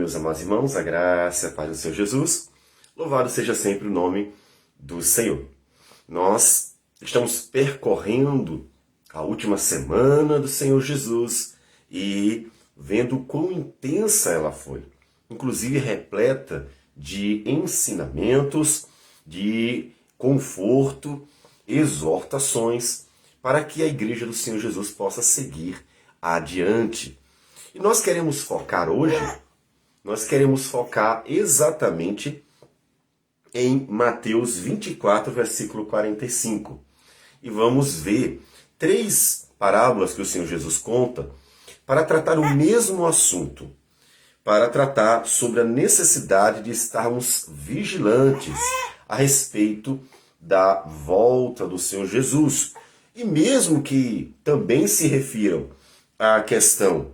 Meus amados irmãos, a graça e a paz do Senhor Jesus, louvado seja sempre o nome do Senhor. Nós estamos percorrendo a última semana do Senhor Jesus e vendo quão intensa ela foi, inclusive repleta de ensinamentos, de conforto, exortações, para que a igreja do Senhor Jesus possa seguir adiante. E nós queremos focar hoje, exatamente em Mateus 24, versículo 45. E vamos ver 3 parábolas que o Senhor Jesus conta para tratar o mesmo assunto, para tratar sobre a necessidade de estarmos vigilantes a respeito da volta do Senhor Jesus. E mesmo que também se refiram à questão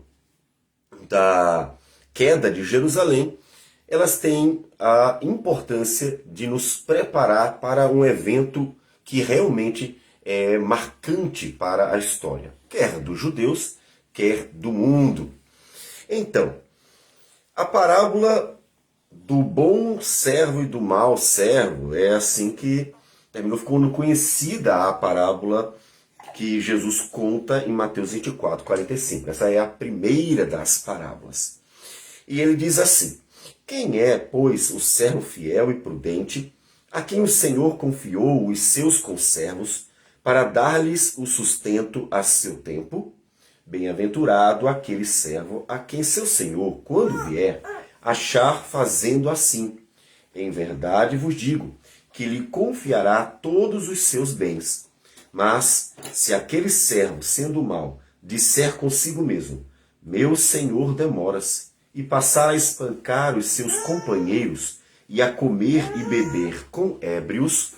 da queda de Jerusalém, elas têm a importância de nos preparar para um evento que realmente é marcante para a história, quer dos judeus, quer do mundo. Então, a parábola do bom servo e do mau servo é assim que terminou ficando conhecida a parábola que Jesus conta em Mateus 24, 45. Essa é a primeira das parábolas. E ele diz assim: quem é, pois, o servo fiel e prudente, a quem o Senhor confiou os seus conservos, para dar-lhes o sustento a seu tempo? Bem-aventurado aquele servo a quem seu Senhor, quando vier, achar fazendo assim. Em verdade vos digo, que lhe confiará todos os seus bens. Mas, se aquele servo, sendo mau, disser consigo mesmo: meu senhor demora-se, e passar a espancar os seus companheiros, e a comer e beber com ébrios,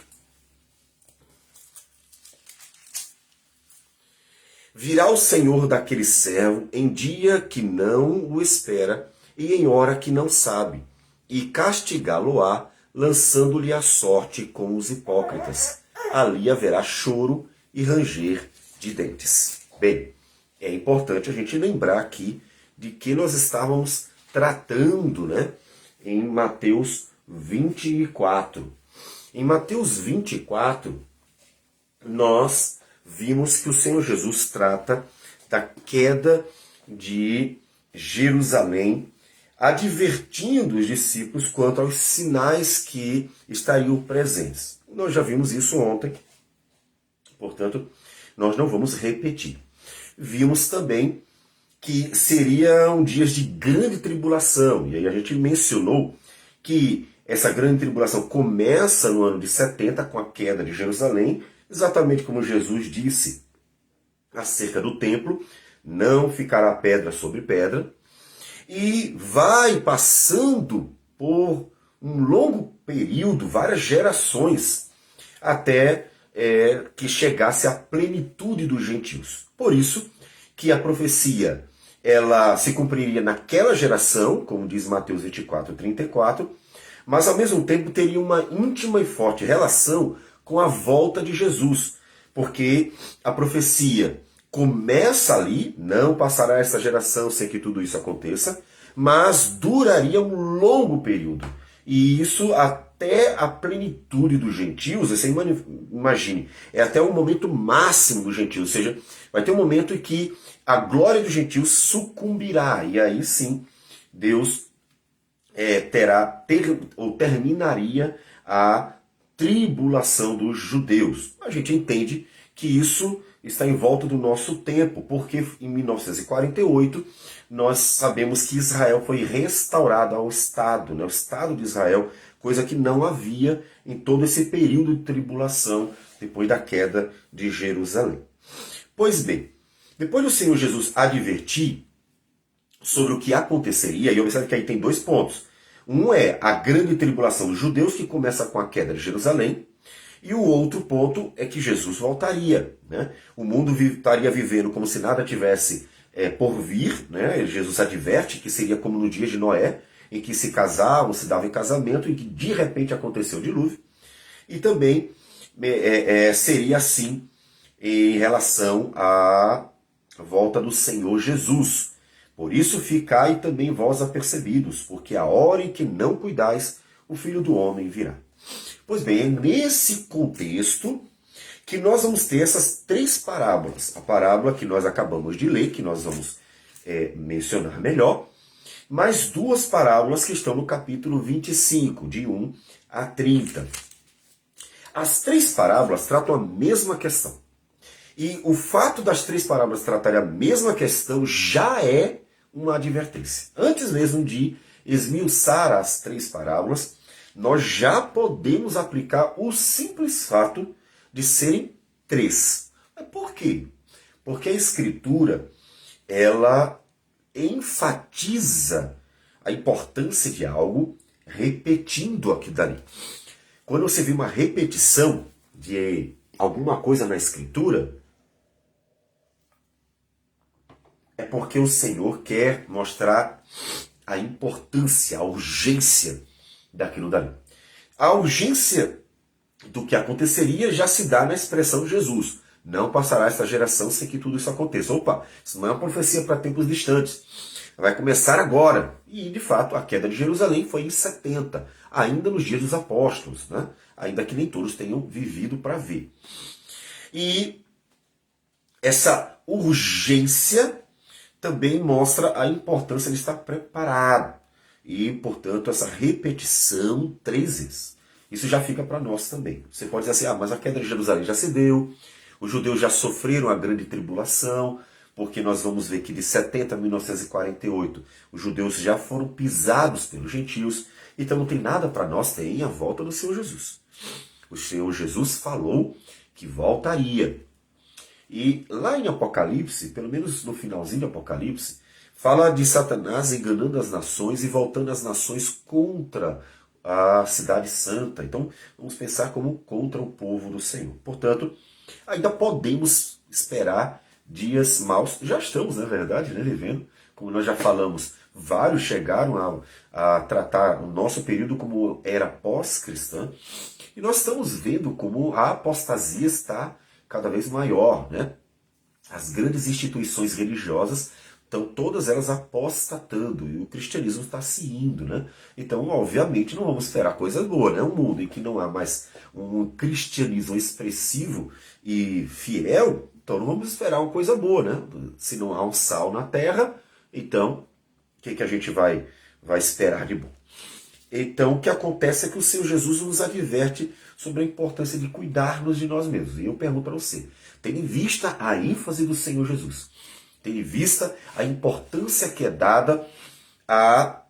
virá o senhor daquele servo em dia que não o espera, e em hora que não sabe, e castigá-lo-á, lançando-lhe a sorte com os hipócritas. Ali haverá choro e ranger de dentes. Bem, é importante a gente lembrar aqui de que nós estávamos tratando, em Mateus 24. Em Mateus 24, nós vimos que o Senhor Jesus trata da queda de Jerusalém, advertindo os discípulos quanto aos sinais que estariam presentes. Nós já vimos isso ontem, portanto, nós não vamos repetir. Vimos também que seriam dias de grande tribulação, e aí a gente mencionou que essa grande tribulação começa no ano de 70 com a queda de Jerusalém, exatamente como Jesus disse acerca do templo: não ficará pedra sobre pedra, e vai passando por um longo período, várias gerações, até que chegasse à plenitude dos gentios. Por isso que a profecia ela se cumpriria naquela geração, como diz Mateus 24, 34, mas ao mesmo tempo teria uma íntima e forte relação com a volta de Jesus, porque a profecia começa ali, não passará essa geração sem que tudo isso aconteça, mas duraria um longo período. E isso até a plenitude dos gentios. Você imagine, é até o momento máximo dos gentios, ou seja, vai ter um momento em que a glória dos gentios sucumbirá, e aí sim Deus terminaria a tribulação dos judeus. A gente entende que isso está em volta do nosso tempo, porque em 1948 nós sabemos que Israel foi restaurado ao Estado, o Estado de Israel, coisa que não havia em todo esse período de tribulação depois da queda de Jerusalém. Pois bem, depois do Senhor Jesus advertir sobre o que aconteceria, e observe que aí tem 2 pontos. Um é a grande tribulação dos judeus, que começa com a queda de Jerusalém, e o outro ponto é que Jesus voltaria. O mundo estaria vivendo como se nada tivesse por vir. Jesus adverte que seria como no dia de Noé, em que se casavam, se davam em casamento, em que de repente aconteceu o dilúvio. E também seria assim em relação à volta do Senhor Jesus. Por isso ficai também vós apercebidos, porque a hora em que não cuidais, o Filho do Homem virá. Pois bem, é nesse contexto que nós vamos ter essas três parábolas. A parábola que nós acabamos de ler, que nós vamos mencionar melhor, mais duas parábolas que estão no capítulo 25, de 1 a 30. As três parábolas tratam a mesma questão. E o fato das três parábolas tratarem a mesma questão já é uma advertência. Antes mesmo de esmiuçar as três parábolas, nós já podemos aplicar o simples fato de serem três. Mas por quê? Porque a Escritura, ela enfatiza a importância de algo repetindo aquilo dali. Quando você vê uma repetição de alguma coisa na Escritura, é porque o Senhor quer mostrar a importância, a urgência daquilo dali. A urgência do que aconteceria já se dá na expressão de Jesus. Não passará esta geração sem que tudo isso aconteça. Opa, isso não é uma profecia para tempos distantes. Vai começar agora. E, de fato, a queda de Jerusalém foi em 70, ainda nos dias dos apóstolos, né? Ainda que nem todos tenham vivido para ver. E essa urgência também mostra a importância de estar preparado. E, portanto, essa repetição 3 vezes. Isso já fica para nós também. Você pode dizer assim, mas a queda de Jerusalém já se deu, os judeus já sofreram a grande tribulação, porque nós vamos ver que de 70 a 1948 os judeus já foram pisados pelos gentios, então não tem nada para nós, tem a volta do Senhor Jesus. O Senhor Jesus falou que voltaria. E lá em Apocalipse, pelo menos no finalzinho de Apocalipse, fala de Satanás enganando as nações e voltando as nações contra a cidade santa. Então, vamos pensar como contra o povo do Senhor. Portanto, ainda podemos esperar dias maus. Já estamos, na verdade, vivendo. Como nós já falamos, vários chegaram a tratar o nosso período como era pós-cristã. E nós estamos vendo como a apostasia está cada vez maior, né? As grandes instituições religiosas estão todas elas apostatando e o cristianismo está se indo, né? Então, obviamente, não vamos esperar coisas boas, né? Um mundo em que não há mais um cristianismo expressivo e fiel, então não vamos esperar uma coisa boa, né? Se não há um sal na terra, então o que a gente vai esperar de bom? Então, o que acontece é que o Senhor Jesus nos adverte sobre a importância de cuidarmos de nós mesmos. E eu pergunto para você, tendo em vista a ênfase do Senhor Jesus, tendo em vista a importância que é dada à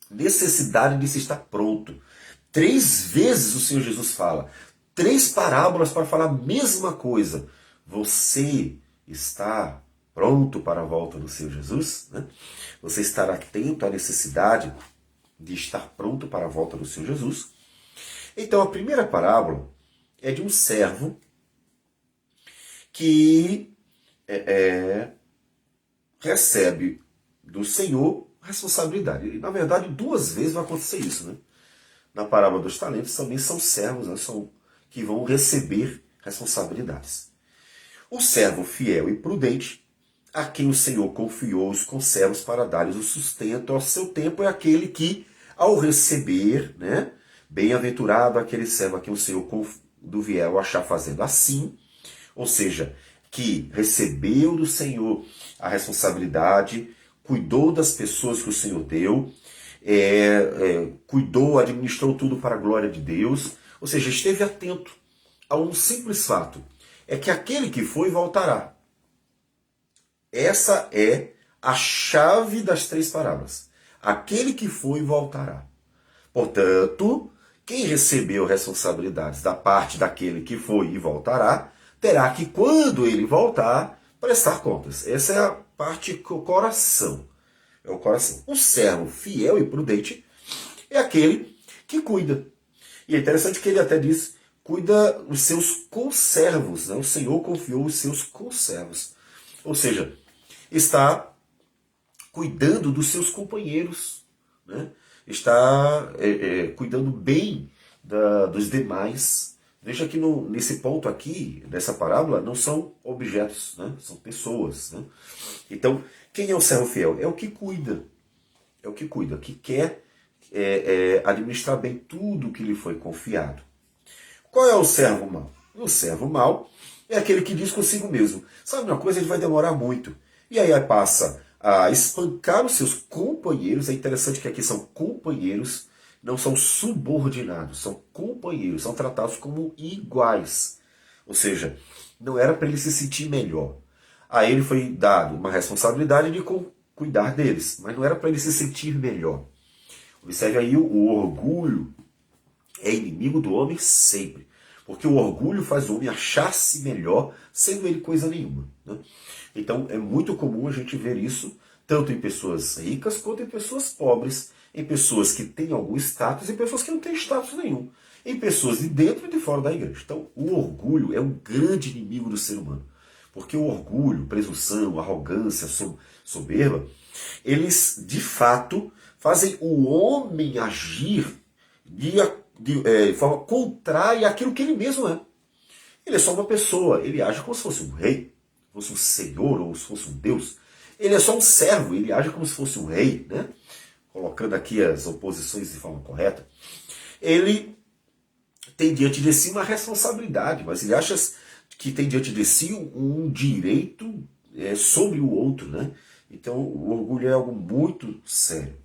necessidade de se estar pronto. 3 vezes o Senhor Jesus fala, 3 parábolas para falar a mesma coisa. Você está pronto para a volta do Senhor Jesus? Né? Você estará atento à necessidade de estar pronto para a volta do Senhor Jesus? Então, a primeira parábola é de um servo que recebe do Senhor responsabilidade. E, na verdade, 2 vezes vai acontecer isso. Né? Na parábola dos talentos também são servos, né? São que vão receber responsabilidades. O servo fiel e prudente, a quem o Senhor confiou os conservos para dar-lhes o sustento ao seu tempo, é aquele que, ao receber, né, bem-aventurado aquele servo a quem o Senhor do fiel achar fazendo assim, ou seja, que recebeu do Senhor a responsabilidade, cuidou das pessoas que o Senhor deu, cuidou, administrou tudo para a glória de Deus, ou seja, esteve atento a um simples fato, é que aquele que foi voltará. Essa é a chave das 3 parábolas. Aquele que foi voltará. Portanto, quem recebeu responsabilidades da parte daquele que foi e voltará, terá que, quando ele voltar, prestar contas. Essa é a parte do coração. É o coração. O servo fiel e prudente é aquele que cuida. E é interessante que ele até diz, cuida os seus conservos. Né? O Senhor confiou os seus conservos. Ou seja, está cuidando dos seus companheiros, né? Está cuidando bem dos demais. Veja que nesse ponto aqui, nessa parábola, não são objetos, né? São pessoas. Né? Então, Quem é o servo fiel? É o que cuida. É o que cuida, que quer administrar bem tudo que lhe foi confiado. Qual é o servo mau? O servo mau é aquele que diz consigo mesmo: sabe uma coisa, ele vai demorar muito. E aí passa a espancar os seus companheiros. É interessante que aqui são companheiros, não são subordinados, são companheiros, são tratados como iguais. Ou seja, não era para ele se sentir melhor. A ele foi dado uma responsabilidade de cuidar deles, mas não era para ele se sentir melhor. Observe aí, o orgulho é inimigo do homem sempre. Porque o orgulho faz o homem achar-se melhor, sendo ele coisa nenhuma. Né? Então é muito comum a gente ver isso, tanto em pessoas ricas quanto em pessoas pobres, em pessoas que têm algum status e pessoas que não têm status nenhum, em pessoas de dentro e de fora da igreja. Então o orgulho é um grande inimigo do ser humano. Porque o orgulho, presunção, arrogância, soberba, eles de fato fazem o homem agir de forma contrária àquilo que ele mesmo é. Ele é só uma pessoa, ele age como se fosse um rei, fosse um senhor ou se fosse um deus. Ele é só um servo, ele age como se fosse um rei, né? Colocando aqui as oposições de forma correta. Ele tem diante de si uma responsabilidade, mas ele acha que tem diante de si um direito sobre o outro, né? Então o orgulho é algo muito sério.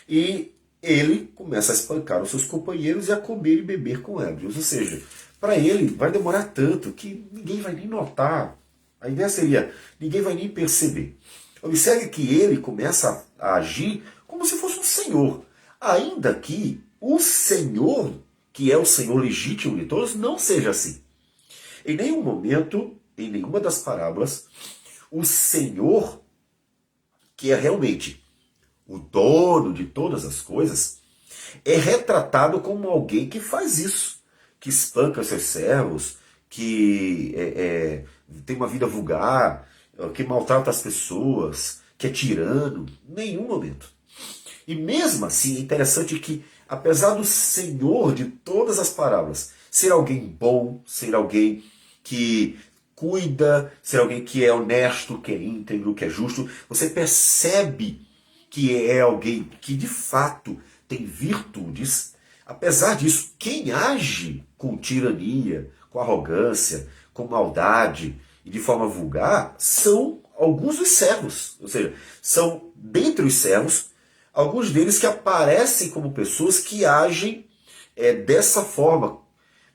E ele começa a espancar os seus companheiros e a comer e beber com ébrios. Ou seja, para ele vai demorar tanto que ninguém vai nem notar. A ideia seria, ninguém vai nem perceber. Observe que ele começa a agir como se fosse um senhor. Ainda que o senhor, que é o senhor legítimo de todos, não seja assim. Em nenhum momento, em nenhuma das parábolas, o senhor, que é realmente o dono de todas as coisas, é retratado como alguém que faz isso, que espanca seus servos, que tem uma vida vulgar, que maltrata as pessoas, que é tirano. Em nenhum momento. E mesmo assim, é interessante que, apesar do Senhor de todas as parábolas ser alguém bom, ser alguém que cuida, ser alguém que é honesto, que é íntegro, que é justo, você percebe que é alguém que de fato tem virtudes. Apesar disso, quem age com tirania, com arrogância, com maldade e de forma vulgar são alguns dos servos. Ou seja, são dentre os servos alguns deles que aparecem como pessoas que agem dessa forma,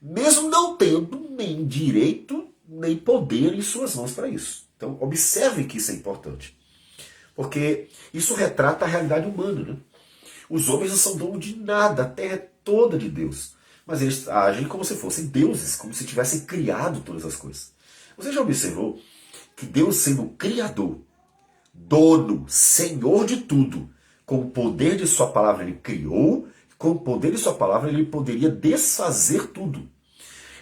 mesmo não tendo nem direito nem poder em suas mãos para isso. Então, observe que isso é importante. Porque isso retrata a realidade humana. Né? Os homens não são donos de nada, a terra é toda de Deus. Mas eles agem como se fossem deuses, como se tivessem criado todas as coisas. Você já observou que Deus, sendo o Criador, dono, Senhor de tudo, com o poder de sua palavra ele criou, com o poder de sua palavra ele poderia desfazer tudo.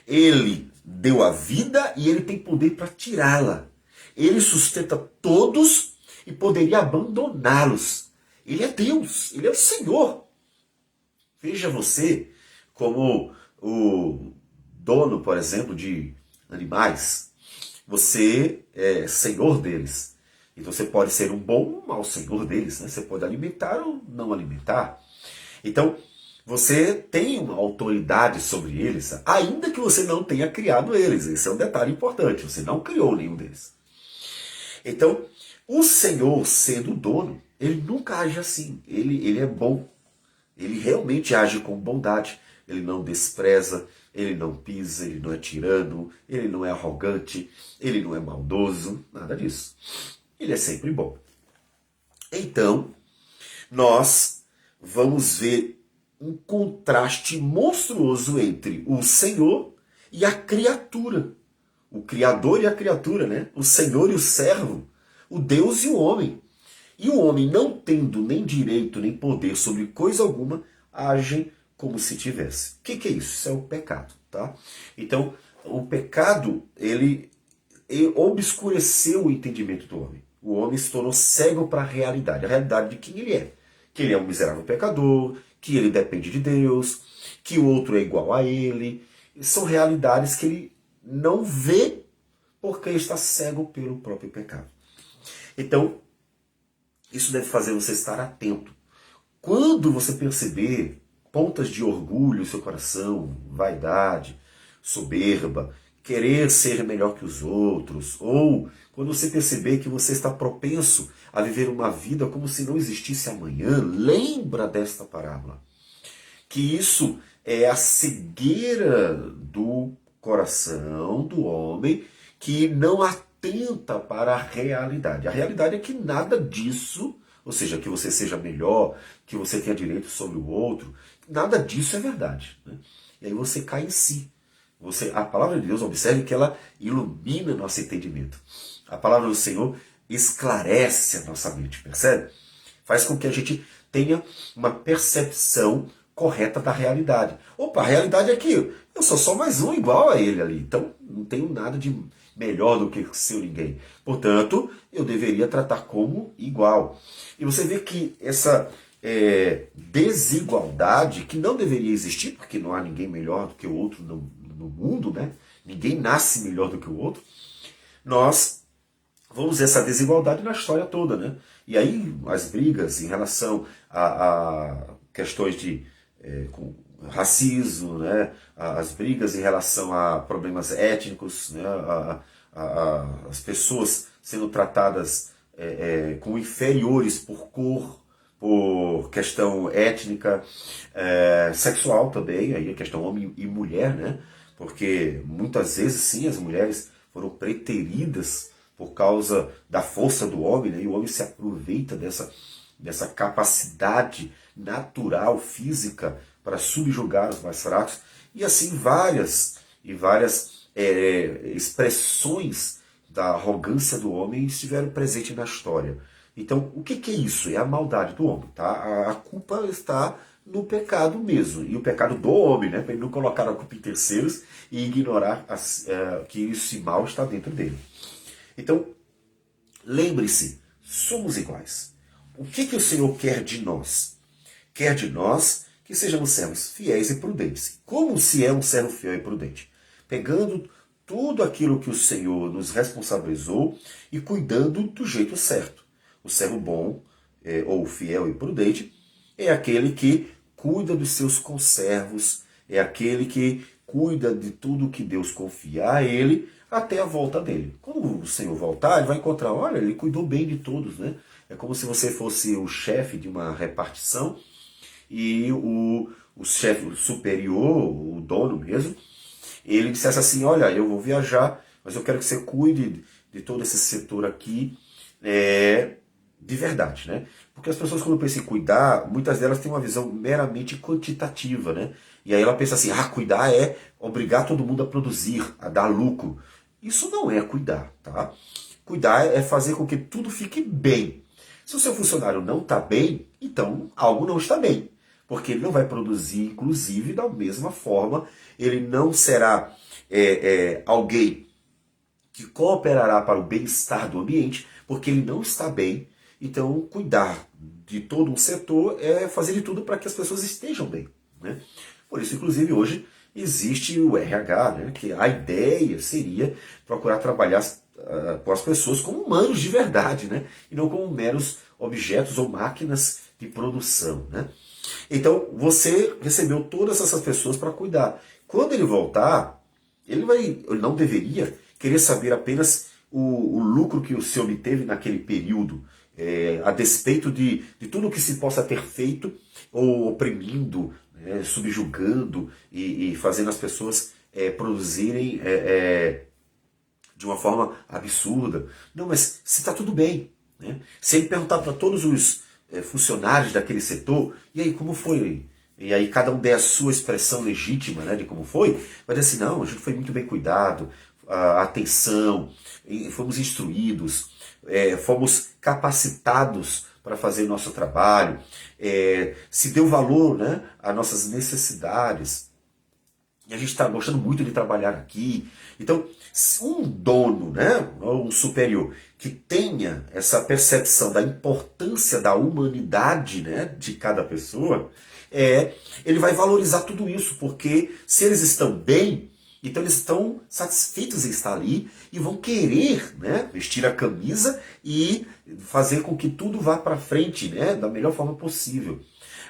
Ele deu a vida e ele tem poder para tirá-la. Ele sustenta todos e poderia abandoná-los. Ele é Deus, ele é o Senhor. Veja você como o dono, por exemplo, de animais. Você é senhor deles. Então você pode ser um bom ou um mau senhor deles. Né? Você pode alimentar ou não alimentar. Então você tem uma autoridade sobre eles, ainda que você não tenha criado eles. Esse é um detalhe importante. Você não criou nenhum deles. Então, o Senhor, sendo o dono, ele nunca age assim. Ele é bom. Ele realmente age com bondade. Ele não despreza, ele não pisa, ele não é tirano, ele não é arrogante, ele não é maldoso, nada disso. Ele é sempre bom. Então, nós vamos ver um contraste monstruoso entre o Senhor e a criatura. O Criador e a criatura, né? O Senhor e o servo, o Deus e o homem. E o homem, não tendo nem direito nem poder sobre coisa alguma, agem como se tivesse. O que é isso? Isso é o pecado. Tá? Então, o pecado, ele obscureceu o entendimento do homem. O homem se tornou cego para a realidade de quem ele é. Que ele é um miserável pecador, que ele depende de Deus, que o outro é igual a ele. São realidades que ele não vê porque está cego pelo próprio pecado. Então, Isso deve fazer você estar atento. Quando você perceber pontas de orgulho em seu coração, vaidade, soberba, querer ser melhor que os outros, ou quando você perceber que você está propenso a viver uma vida como se não existisse amanhã, lembra desta parábola. Que isso é a cegueira do coração do homem que não atenta para a realidade. A realidade é que nada disso, ou seja, que você seja melhor, que você tenha direito sobre o outro, nada disso é verdade. Né? E aí você cai em si. A palavra de Deus, observe que ela ilumina nosso entendimento. A palavra do Senhor esclarece a nossa mente, percebe? Faz com que a gente tenha uma percepção correta da realidade. Opa, a realidade é que eu sou só mais um igual a ele ali, então não tenho nada de melhor do que seu ninguém. Portanto, eu deveria tratar como igual. E você vê que essa desigualdade, que não deveria existir, porque não há ninguém melhor do que o outro no mundo, né? Ninguém nasce melhor do que o outro. Nós vamos ver essa desigualdade na história toda, né? E aí as brigas em relação a questões de com racismo, né? As brigas em relação a problemas étnicos, né? As pessoas sendo tratadas como inferiores por cor, por questão étnica, sexual também, aí a questão homem e mulher, né? Porque muitas vezes sim as mulheres foram preteridas por causa da força do homem, né? E o homem se aproveita dessa capacidade natural, física, para subjugar os mais fracos, e assim várias expressões da arrogância do homem estiveram presentes na história. Então, o que é isso? É a maldade do homem. Tá? A culpa está no pecado mesmo, e o pecado do homem, né? Para ele não colocar a culpa em terceiros e ignorar que esse mal está dentro dele. Então, lembre-se, somos iguais. O que o Senhor quer de nós? Quer de nós que sejamos servos fiéis e prudentes. Como se é um servo fiel e prudente? Pegando tudo aquilo que o Senhor nos responsabilizou e cuidando do jeito certo. O servo bom, ou fiel e prudente, é aquele que cuida dos seus conservos, é aquele que cuida de tudo que Deus confia a ele até a volta dele. Quando o Senhor voltar, ele vai encontrar, olha, ele cuidou bem de todos, né? É como se você fosse o chefe de uma repartição e o chefe superior, o dono mesmo, ele dissesse assim, olha, eu vou viajar, mas eu quero que você cuide de todo esse setor aqui de verdade, né? Porque as pessoas, quando pensam em cuidar, muitas delas têm uma visão meramente quantitativa, né? E aí ela pensa assim, cuidar é obrigar todo mundo a produzir, a dar lucro. Isso não é cuidar, tá? Cuidar é fazer com que tudo fique bem. Se o seu funcionário não está bem, então algo não está bem. Porque ele não vai produzir, inclusive, da mesma forma, ele não será alguém que cooperará para o bem-estar do ambiente, porque ele não está bem. Então, cuidar de todo um setor é fazer de tudo para que as pessoas estejam bem, né? Por isso, inclusive, hoje existe o RH, né? Que a ideia seria procurar trabalhar com as pessoas como humanos de verdade, né? E não como meros objetos ou máquinas de produção, né? Então, você recebeu todas essas pessoas para cuidar. Quando ele voltar, ele não deveria querer saber apenas o lucro que se obteve naquele período, a despeito de tudo que se possa ter feito, ou oprimindo, subjugando e fazendo as pessoas produzirem de uma forma absurda. Não, mas se está tudo bem. Né? Se ele perguntar para todos os funcionários daquele setor, e aí como foi? E aí cada um der a sua expressão legítima, né, de como foi, vai dizer assim, não, a gente foi muito bem cuidado, atenção, fomos instruídos, fomos capacitados para fazer o nosso trabalho, se deu valor, né, às nossas necessidades, e a gente está gostando muito de trabalhar aqui. Então, um dono, né, ou um superior, que tenha essa percepção da importância da humanidade, né, de cada pessoa, ele vai valorizar tudo isso, porque se eles estão bem, Então eles estão satisfeitos em estar ali e vão querer, né, vestir a camisa e fazer com que tudo vá para frente, né, da melhor forma possível.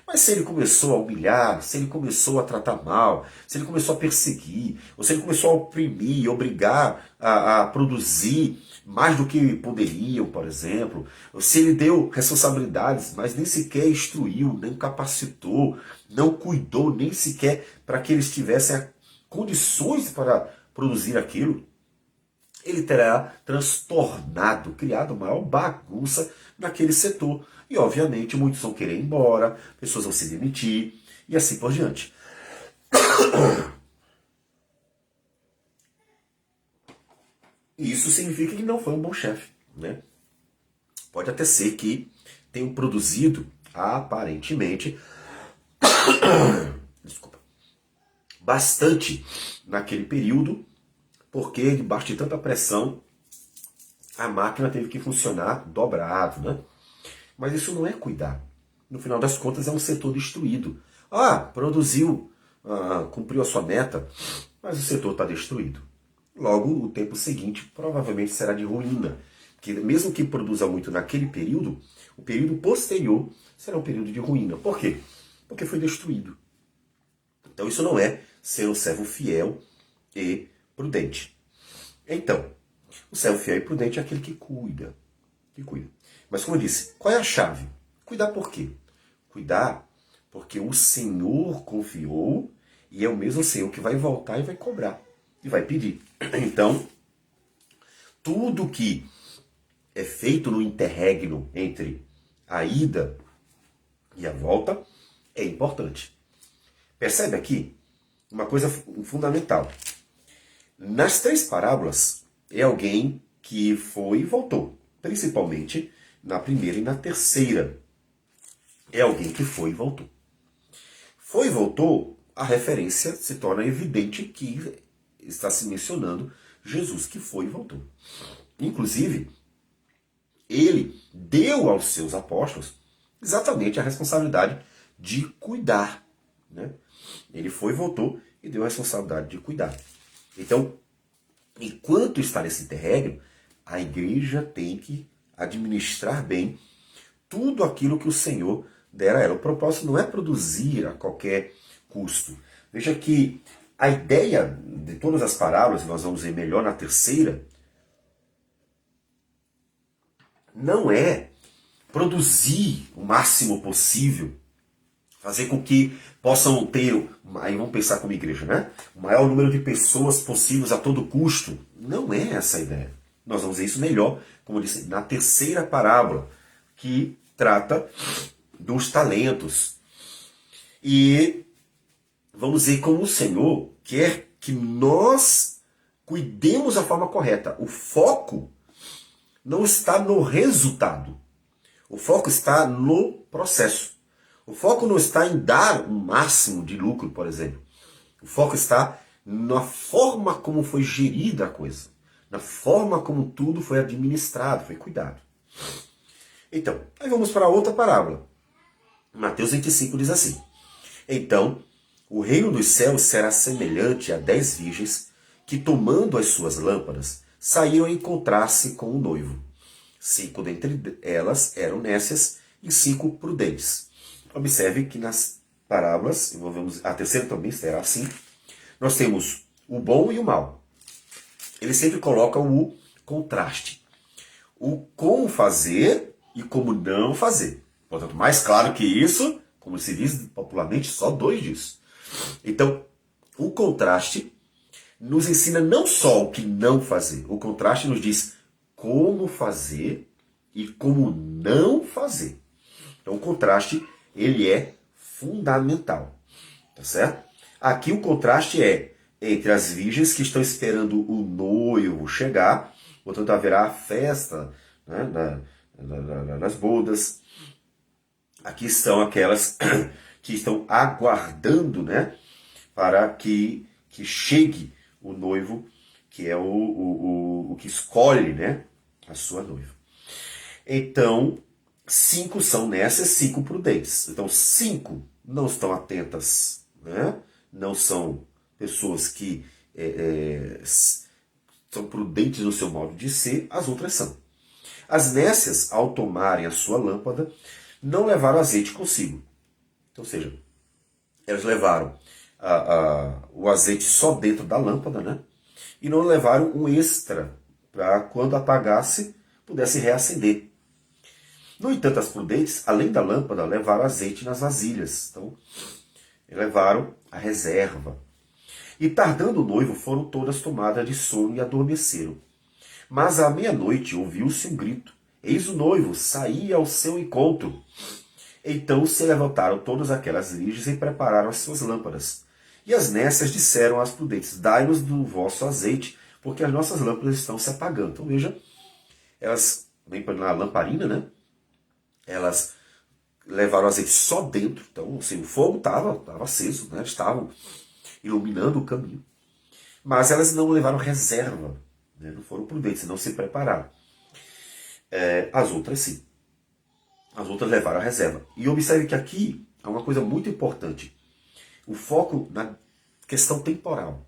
Mas se ele começou a humilhar, se ele começou a tratar mal, se ele começou a perseguir, ou se ele começou a oprimir, obrigar a produzir mais do que poderiam, por exemplo, ou se ele deu responsabilidades, mas nem sequer instruiu, nem capacitou, não cuidou nem sequer para que eles tivessem condições para produzir aquilo, ele terá transtornado, criado maior bagunça naquele setor. E, obviamente, muitos vão querer ir embora, pessoas vão se demitir e assim por diante. E isso significa que não foi um bom chefe, né? Pode até ser que tenham produzido, aparentemente, desculpa, bastante naquele período, porque debaixo de tanta pressão a máquina teve que funcionar dobrado, né? Mas isso não é cuidar. No final das contas é um setor destruído. Produziu, cumpriu a sua meta, mas o setor está destruído. Logo, o tempo seguinte provavelmente será de ruína. Porque mesmo que produza muito naquele período, o período posterior será um período de ruína. Por quê? Porque foi destruído. Então isso não é ser um servo fiel e prudente. Então, o servo fiel e prudente é aquele que cuida. Que cuida. Mas como eu disse, qual é a chave? Cuidar por quê? Cuidar porque o Senhor confiou e é o mesmo Senhor que vai voltar e vai cobrar. E vai pedir. Então, tudo que é feito no interregno entre a ida e a volta é importante. Percebe aqui uma coisa fundamental. Nas três parábolas, é alguém que foi e voltou. Principalmente na primeira e na terceira. É alguém que foi e voltou. Foi e voltou, a referência se torna evidente que está se mencionando Jesus que foi e voltou. Inclusive, ele deu aos seus apóstolos exatamente a responsabilidade de cuidar. Né? Ele foi e voltou e deu a responsabilidade de cuidar. Então, enquanto está nesse interregno, a igreja tem que administrar bem tudo aquilo que o Senhor dera a ela. O propósito não é produzir a qualquer custo. Veja que a ideia de todas as parábolas, e nós vamos ver melhor na terceira, não é produzir o máximo possível, fazer com que possam ter, aí vamos pensar como igreja, né? O maior número de pessoas possíveis a todo custo. Não é essa a ideia. Nós vamos ver isso melhor, como eu disse, na terceira parábola, que trata dos talentos. E vamos ver como o Senhor quer que nós cuidemos da forma correta. O foco não está no resultado. O foco está no processo. O foco não está em dar o máximo de lucro, por exemplo. O foco está na forma como foi gerida a coisa. Na forma como tudo foi administrado, foi cuidado. Então, aí vamos para outra parábola. Mateus 25 diz assim: Então, o reino dos céus será semelhante a 10 virgens que, tomando as suas lâmpadas, saíram a encontrar-se com o noivo. 5 dentre elas eram nécias e 5 prudentes. Observe que nas parábolas, a terceira também será assim, nós temos o bom e o mal. Eles sempre colocam o contraste. O como fazer e como não fazer. Portanto, mais claro que isso, como se diz popularmente, só dois disso. Então, o contraste nos ensina não só o que não fazer, o contraste nos diz como fazer e como não fazer. Então, o contraste, ele é fundamental, tá certo? Aqui o contraste é entre as virgens que estão esperando o noivo chegar, portanto haverá a festa, né, nas bodas. Aqui estão aquelas que estão aguardando, né, para que chegue o noivo, que é o que escolhe, né, a sua noiva. Então, 5 são nessas, 5 prudentes. Então, 5 não estão atentas, né? Não são pessoas que são prudentes no seu modo de ser, as outras são. As nécias, ao tomarem a sua lâmpada, não levaram azeite consigo. Ou seja, elas levaram o azeite só dentro da lâmpada, né? E não levaram um extra para quando apagasse, pudesse reacender. No entanto, as prudentes, além da lâmpada, levaram azeite nas vasilhas. Então, levaram a reserva. E tardando o noivo, foram todas tomadas de sono e adormeceram. Mas à meia-noite ouviu-se um grito. Eis o noivo, saía ao seu encontro. Então se levantaram todas aquelas virgens e prepararam as suas lâmpadas. E as nécias disseram às prudentes, dai-nos do vosso azeite, porque as nossas lâmpadas estão se apagando. Então veja, elas, na lamparina, né? Elas levaram o azeite só dentro. Então, assim, o fogo estava aceso, né? Eles estavam iluminando o caminho. Mas elas não levaram reserva, né? Não foram prudentes, não se prepararam. As outras sim. As outras levaram a reserva. E observe que aqui há uma coisa muito importante. O foco na questão temporal.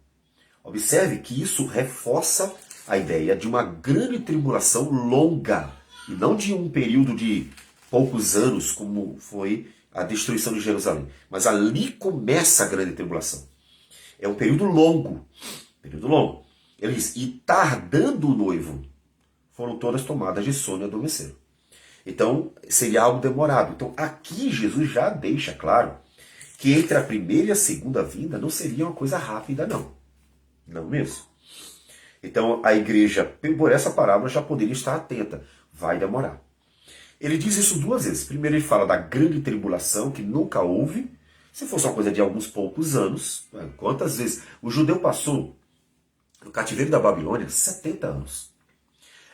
Observe que isso reforça a ideia de uma grande tribulação longa. E não de um período de poucos anos, como foi a destruição de Jerusalém. Mas ali começa a grande tribulação. É um período longo. Período longo. Ele diz, e tardando o noivo, foram todas tomadas de sono e adormeceram. Então, seria algo demorado. Então, aqui Jesus já deixa claro que entre a primeira e a segunda vinda não seria uma coisa rápida, não. Não mesmo. Então, a igreja, por essa parábola, já poderia estar atenta. Vai demorar. Ele diz isso duas vezes. Primeiro, ele fala da grande tribulação, que nunca houve. Se fosse uma coisa de alguns poucos anos, quantas vezes? O judeu passou no cativeiro da Babilônia 70 anos.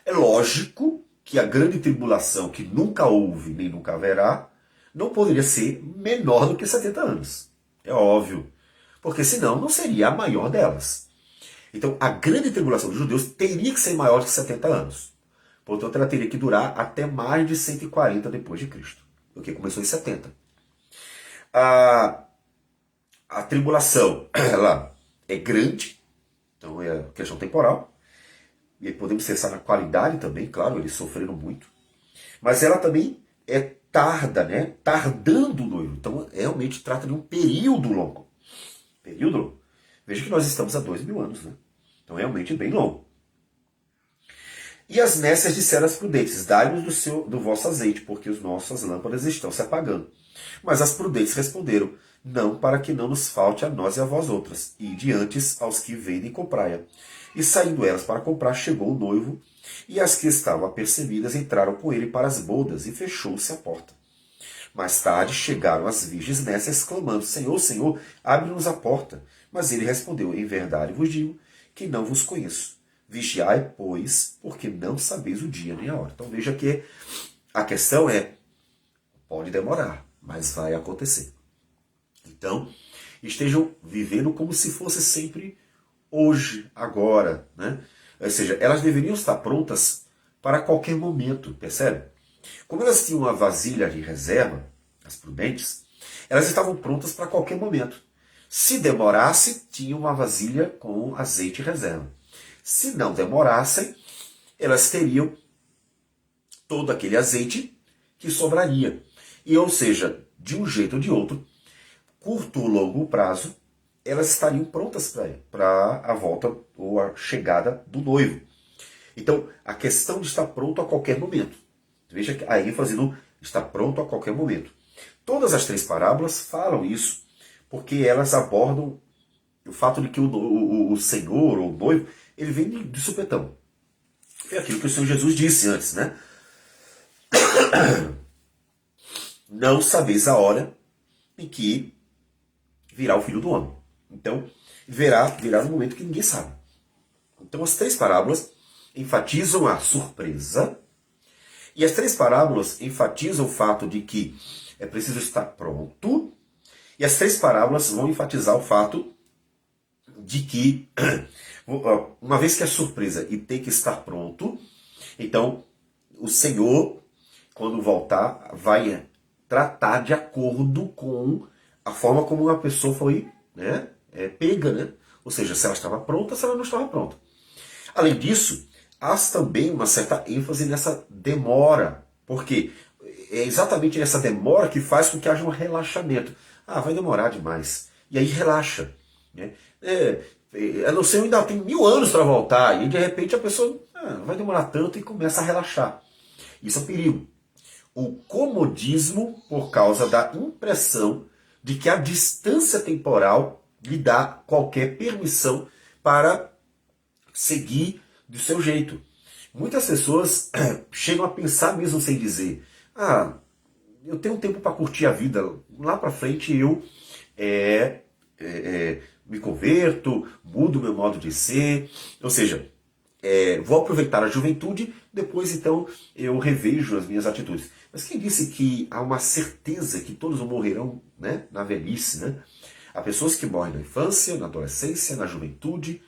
É lógico que a grande tribulação, que nunca houve nem nunca haverá, não poderia ser menor do que 70 anos. É óbvio. Porque senão não seria a maior delas. Então a grande tribulação dos judeus teria que ser maior do que 70 anos. Portanto, ela teria que durar até mais de 140 depois de Cristo. Porque começou em 70. A tribulação, ela é grande. Então é questão temporal. E aí podemos pensar na qualidade também, claro, eles sofreram muito. Mas ela também é tarda, né? Tardando o noivo. Então, realmente trata de um período longo. Período longo. Veja que nós estamos há 2000 anos, né? Então, realmente bem longo. E as nécias disseram às prudentes, dai-nos do vosso azeite, porque as nossas lâmpadas estão se apagando. Mas as prudentes responderam, não, para que não nos falte a nós e a vós outras, e diante aos que vendem e comprai-a. E saindo elas para comprar, chegou o noivo, e as que estavam apercebidas entraram com ele para as bodas, e fechou-se a porta. Mais tarde chegaram as virgens nécias, exclamando, Senhor, Senhor, abre-nos a porta. Mas ele respondeu, em verdade vos digo, que não vos conheço. Vigiai, pois, porque não sabeis o dia nem a hora. Então veja que a questão é, pode demorar, mas vai acontecer. Então, estejam vivendo como se fosse sempre hoje, agora, né? Ou seja, elas deveriam estar prontas para qualquer momento, percebe? Como elas tinham uma vasilha de reserva, as prudentes, elas estavam prontas para qualquer momento. Se demorasse, tinham uma vasilha com azeite reserva. Se não demorassem, elas teriam todo aquele azeite que sobraria. E, ou seja, de um jeito ou de outro, curto ou longo prazo, elas estariam prontas para a volta ou a chegada do noivo. Então, a questão de estar pronto a qualquer momento. Veja a ênfase no estar pronto a qualquer momento. Todas as três parábolas falam isso, porque elas abordam o fato de que o Senhor, ou o noivo, ele vem de supetão. É aquilo que o Senhor Jesus disse antes, né? Não sabeis a hora em que virá o Filho do Homem. Então, virá um momento que ninguém sabe. Então, as três parábolas enfatizam a surpresa, e as três parábolas enfatizam o fato de que é preciso estar pronto, e as três parábolas vão enfatizar o fato de que, uma vez que é surpresa e tem que estar pronto, então o Senhor, quando voltar, vai tratar de acordo com a forma como uma pessoa foi, né, pega, né? Ou seja, se ela estava pronta, se ela não estava pronta. Além disso, há também uma certa ênfase nessa demora. Porque é exatamente essa demora que faz com que haja um relaxamento. Ah, vai demorar demais. E aí relaxa. Né? A não ser ainda tem 1000 anos para voltar. E de repente a pessoa não vai demorar tanto e começa a relaxar. Isso é um perigo. O comodismo por causa da impressão de que a distância temporal lhe dá qualquer permissão para seguir do seu jeito. Muitas pessoas chegam a pensar mesmo sem dizer, eu tenho tempo para curtir a vida, lá para frente eu me converto, mudo meu modo de ser, ou seja, vou aproveitar a juventude, depois então eu revejo as minhas atitudes. Mas quem disse que há uma certeza que todos morrerão, né, na velhice? Né? Há pessoas que morrem na infância, na adolescência, na juventude,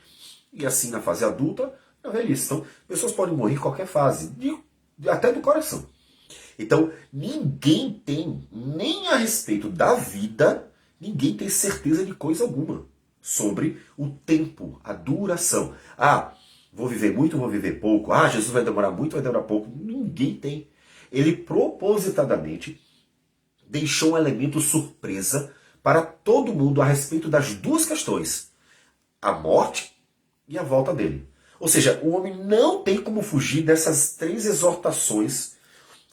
e assim na fase adulta, na velhice. Então, pessoas podem morrer em qualquer fase, até do coração. Então, ninguém tem, nem a respeito da vida, ninguém tem certeza de coisa alguma sobre o tempo, a duração. Vou viver muito, vou viver pouco. Jesus vai demorar muito, vai demorar pouco. Ninguém tem. Ele propositadamente deixou um elemento surpresa para todo mundo a respeito das duas questões: a morte e a volta dele. Ou seja, o homem não tem como fugir dessas 3 exortações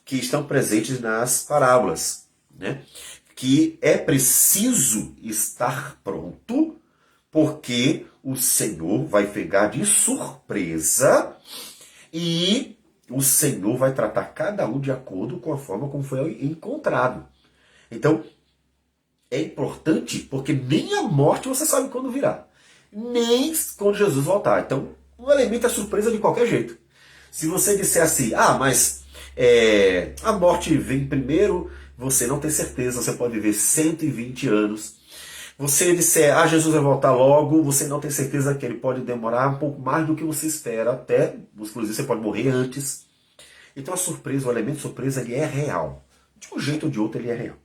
que estão presentes nas parábolas. Né? Que é preciso estar pronto, porque o Senhor vai pegar de surpresa e o Senhor vai tratar cada um de acordo com a forma como foi encontrado. Então, é importante porque nem a morte você sabe quando virá. Nem quando Jesus voltar. Então, o elemento é surpresa de qualquer jeito. Se você disser assim, mas a morte vem primeiro, você não tem certeza, você pode viver 120 anos. Você disser, Jesus vai voltar logo, você não tem certeza que ele pode demorar um pouco mais do que você espera, até, inclusive você pode morrer antes. Então a surpresa, o elemento surpresa, ele é real. De um jeito ou de outro, ele é real.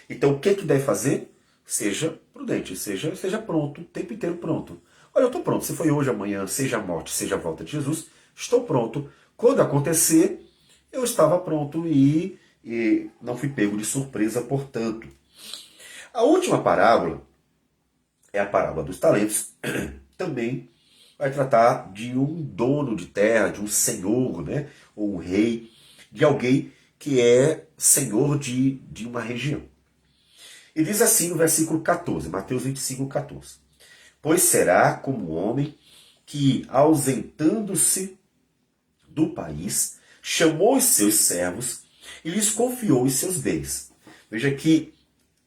Então o que deve fazer? Seja prudente, seja pronto, o tempo inteiro pronto. Olha, eu estou pronto, se foi hoje, amanhã, seja a morte, seja a volta de Jesus, estou pronto. Quando acontecer, eu estava pronto e não fui pego de surpresa, portanto. A última parábola é a parábola dos talentos. Também vai tratar de um dono de terra, de um senhor, né? Ou um rei, de alguém que é senhor de uma região. E diz assim no versículo 14, Mateus 25, 14. Pois será como um homem que, ausentando-se do país, chamou os seus servos e lhes confiou os seus bens. Veja que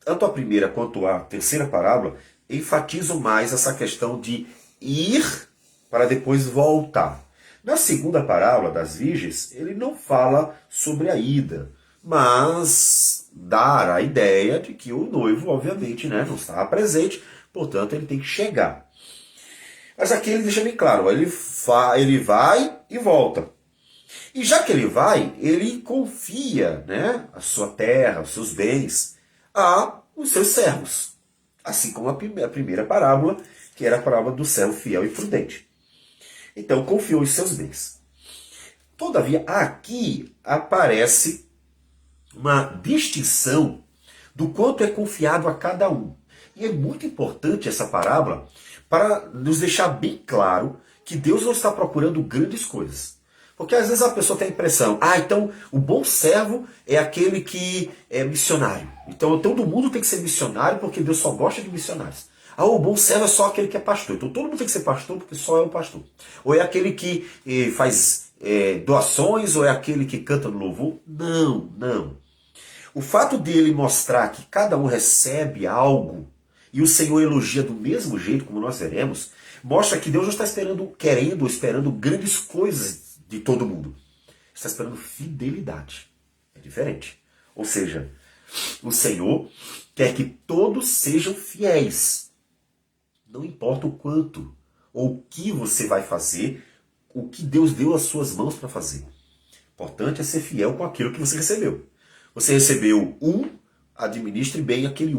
tanto a primeira quanto a terceira parábola enfatizam mais essa questão de ir para depois voltar. Na segunda parábola das virgens, ele não fala sobre a ida, mas dá a ideia de que o noivo, obviamente, né, não estava presente, portanto ele tem que chegar. Mas aqui ele deixa bem claro, ele vai e volta. E já que ele vai, ele confia, né, a sua terra, os seus bens, os seus servos. Assim como a primeira parábola, que era a parábola do servo fiel e prudente. Então, confiou os seus bens. Todavia, aqui aparece uma distinção do quanto é confiado a cada um. E é muito importante essa parábola para nos deixar bem claro que Deus não está procurando grandes coisas. Porque às vezes a pessoa tem a impressão, então o bom servo é aquele que é missionário. Então todo mundo tem que ser missionário porque Deus só gosta de missionários. O bom servo é só aquele que é pastor. Então todo mundo tem que ser pastor porque só é o pastor. Ou é aquele que faz doações, ou é aquele que canta no louvor. Não. O fato dele mostrar que cada um recebe algo e o Senhor elogia do mesmo jeito, como nós veremos, mostra que Deus não está esperando grandes coisas de todo mundo. Está esperando fidelidade. É diferente. Ou seja, o Senhor quer que todos sejam fiéis. Não importa o quanto ou o que você vai fazer, o que Deus deu às suas mãos para fazer. O importante é ser fiel com aquilo que você recebeu. Você recebeu administre bem aquele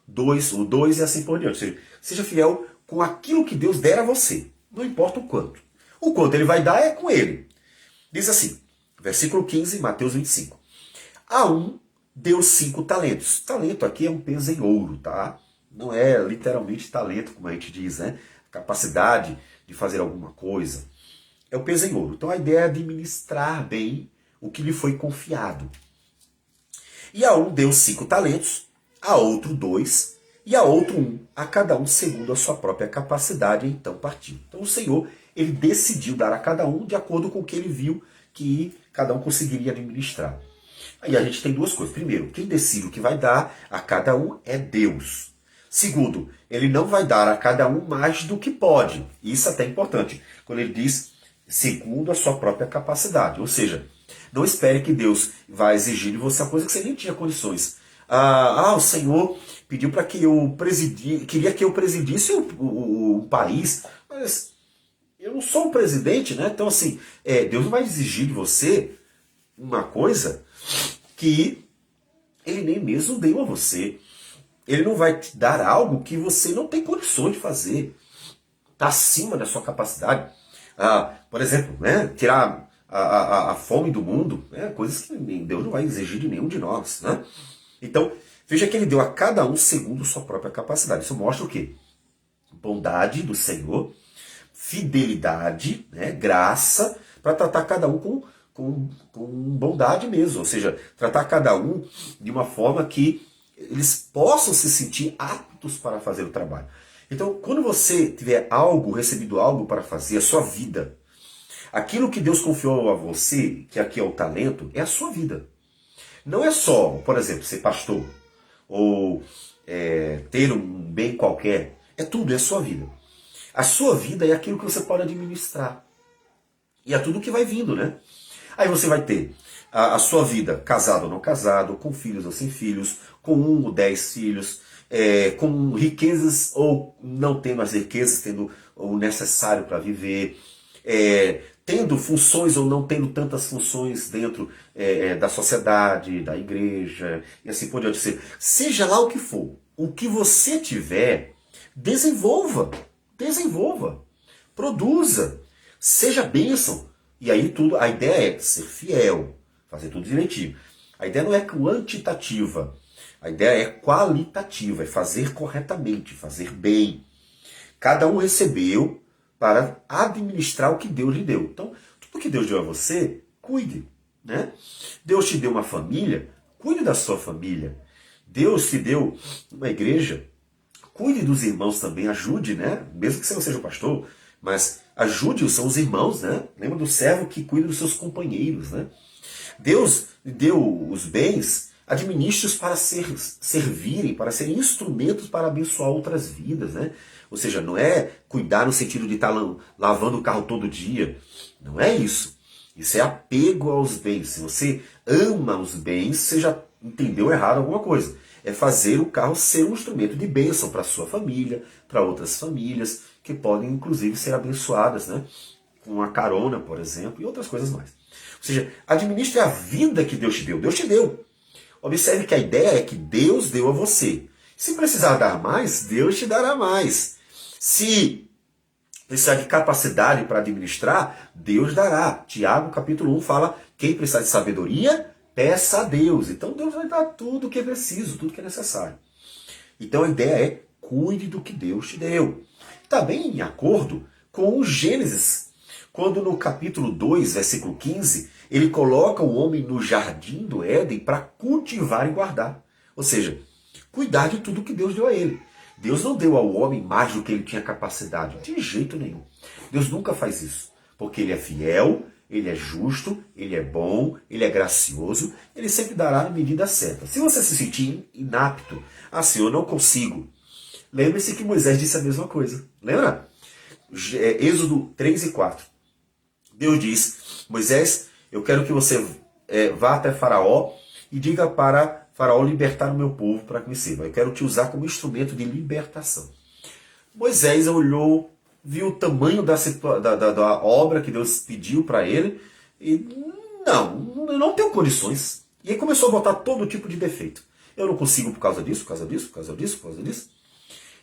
2 e assim por diante. Ou seja, seja fiel com aquilo que Deus der a você. Não importa o quanto. O quanto ele vai dar é com ele. Diz assim, versículo 15, Mateus 25. A um deu 5 talentos. Talento aqui é um peso em ouro, tá? Não é literalmente talento, como a gente diz, né? Capacidade de fazer alguma coisa. É o peso em ouro. Então a ideia é administrar bem o que lhe foi confiado. E a um deu 5 talentos, a outro 2, e a outro 1, a cada um segundo a sua própria capacidade, e então partiu. Então o Senhor, ele decidiu dar a cada um de acordo com o que ele viu que cada um conseguiria administrar. Aí a gente tem duas coisas. Primeiro, quem decide o que vai dar a cada um é Deus. Segundo, ele não vai dar a cada um mais do que pode. Isso até é importante. Quando ele diz segundo a sua própria capacidade. Ou seja, não espere que Deus vai exigir de você a coisa que você nem tinha condições. O Senhor pediu para que eu queria que eu presidisse o país, mas eu não sou um presidente, né? Então assim, Deus não vai exigir de você uma coisa que ele nem mesmo deu a você. Ele não vai te dar algo que você não tem condições de fazer. Está acima da sua capacidade. Por exemplo, né, tirar a fome do mundo, né, coisas que Deus não vai exigir de nenhum de nós. Né? Então, veja que ele deu a cada um segundo sua própria capacidade. Isso mostra o quê? Bondade do Senhor, fidelidade, né, graça, para tratar cada um com bondade mesmo. Ou seja, tratar cada um de uma forma que eles possam se sentir aptos para fazer o trabalho. Então, quando você tiver recebido algo para fazer, a sua vida, aquilo que Deus confiou a você, que aqui é o talento, é a sua vida. Não é só, por exemplo, ser pastor, ou ter um bem qualquer. É tudo, é a sua vida. A sua vida é aquilo que você pode administrar. E é tudo que vai vindo, né? Aí você vai ter a sua vida, casado ou não casado, com filhos ou sem filhos, com 1 ou 10 filhos, com riquezas ou não tendo as riquezas, tendo o necessário para viver, tendo funções ou não tendo tantas funções dentro da sociedade, da igreja, e assim por diante. Seja lá o que for, o que você tiver, desenvolva, produza, seja bênção. E aí tudo, a ideia é ser fiel, fazer tudo direitinho. A ideia não é quantitativa, a ideia é qualitativa, é fazer corretamente, fazer bem. Cada um recebeu para administrar o que Deus lhe deu. Então, tudo que Deus deu a você, cuide. Né? Deus te deu uma família, cuide da sua família. Deus te deu uma igreja, cuide dos irmãos também, ajude, né? Mesmo que você não seja pastor, mas ajude-os, são os irmãos, né? Lembra do servo que cuida dos seus companheiros, né? Deus deu os bens, administre-os para servirem, para serem instrumentos para abençoar outras vidas, né? Ou seja, não é cuidar no sentido de estar lavando o carro todo dia. Não é isso. Isso é apego aos bens. Se você ama os bens, você já entendeu errado alguma coisa. É fazer o carro ser um instrumento de bênção para a sua família, para outras famílias, que podem inclusive ser abençoadas, né? Com a carona, por exemplo, e outras coisas mais. Ou seja, administre a vida que Deus te deu. Deus te deu. Observe que a ideia é que Deus deu a você. Se precisar dar mais, Deus te dará mais. Se precisar de capacidade para administrar, Deus dará. Tiago capítulo 1 fala, quem precisar de sabedoria, peça a Deus. Então Deus vai dar tudo o que é preciso, tudo que é necessário. Então a ideia é, cuide do que Deus te deu. Está bem em acordo com o Gênesis, quando no capítulo 2, versículo 15, ele coloca o homem no jardim do Éden para cultivar e guardar. Ou seja, cuidar de tudo que Deus deu a ele. Deus não deu ao homem mais do que ele tinha capacidade, de jeito nenhum. Deus nunca faz isso, porque ele é fiel, ele é justo, ele é bom, ele é gracioso, ele sempre dará na medida certa. Se você se sentir inapto, assim, eu não consigo, lembre-se que Moisés disse a mesma coisa. Lembra? Êxodo 3 e 4. Deus diz, Moisés, eu quero que você vá até Faraó e diga para Faraó libertar o meu povo para que me sirva. Eu quero te usar como instrumento de libertação. Moisés olhou, viu o tamanho da obra que Deus pediu para ele e eu não tenho condições. E aí começou a botar todo tipo de defeito. Eu não consigo por causa disso, por causa disso, por causa disso, por causa disso.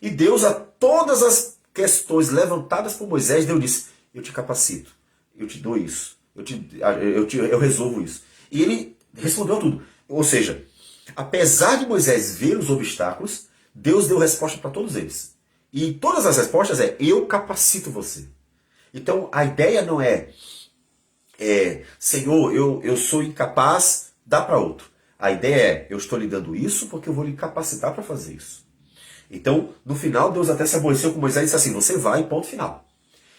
E Deus, a todas as questões levantadas por Moisés, Deus disse, eu te capacito, eu te dou isso, eu resolvo isso. E ele respondeu a tudo. Ou seja, apesar de Moisés ver os obstáculos, Deus deu resposta para todos eles. E todas as respostas eu capacito você. Então a ideia não Senhor, eu sou incapaz, dá para outro. A ideia eu estou lhe dando isso porque eu vou lhe capacitar para fazer isso. Então, no final, Deus até se aborreceu com Moisés e disse assim, você vai, ponto final.